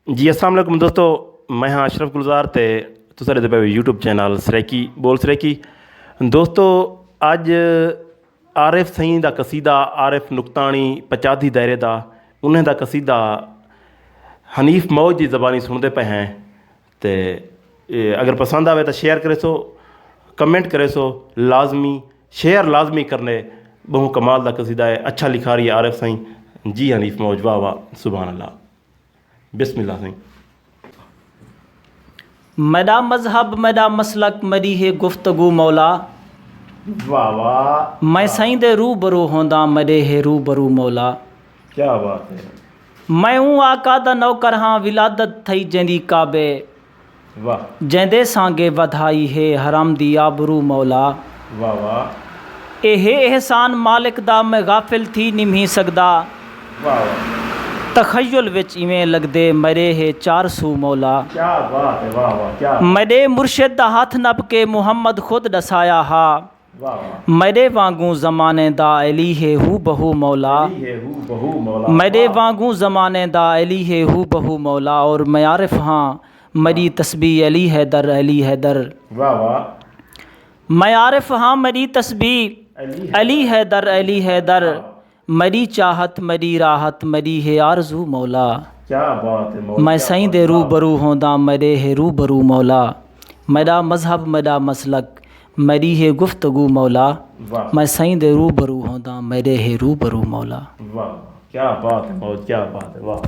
जी अस्सलाम वालेकुम दोस्तों, मैं हाँ अशरफ गुलजार ते तुसा दे पे यूट्यूब चैनल सरेकी बोल सरेकी। दोस्तों अज आरिफ सईं दा कसीदा आरिफ नुक्तानी पचादी दायरे दा उन्हें दा कसीदा हनीफ मौज की ज़बानी सुनते पे हैं। तो अगर पसंद आवे तो शेयर करे सो, कमेंट करे सो, लाजमी शेयर लाजमी करने। बहु कमाल दा कसीदा है, अच्छा लिखा रही है आरिफ सईं। जी हनीफ मौज, वाह वाह, सुभान अल्लाह, बिस्मिल्लाह सईं। मेरा मजहब मेरा मसलक मेरी है गुफ्तगू मौला। वाह वाह, मैं सईं दे रूबरू होंदा मेरे है रूबरू मौला। क्या बात है। मैं हूँ आका दा नौकर हाँ, विलादत थई जंदी काबे। वाह जंदे सांगे वधाई है हराम दी आबरू मौला। वाह वाह, एहे एहसान मालिक दा मैं गाफिल थी निमी सकदा। वाह वाह, तखय्युल विच इवें लगदे मरे है 400 मौला। क्या बात है, वाह वाह, क्या मेरे मुर्शिद दा हथ नप के मुहम्मद खुद दसाया हा। वाह वाह, मेरे वांगू ज़माने दा अली है हू बहू मौला। अली है हू बहू मौला। मेरे वाह, वांगू ज़माने दा अली है हू बहू मौला। और मैं आरिफ हाँ मेरी तस्बीह अली हैदर अली हैदर। वाह वाह, मैं आरिफ हाँ मेरी तस्बीह अली हैदर अली हैदर। मेरी चाहत मेरी राहत मेरी है आरजू मौला। क्या बात है मौला, मैं क्या सईं बात दे है, रूबरू होंदा मेरे है रूबरू मौला। मेरा मजहब मेरा मसलक मेरी है गुफ्तगू मौला। वाह मैं सईं दे रूबरू होंदा मेरे है रूबरू मौला। वाह, क्या बात है मौज, क्या बात है, वाह।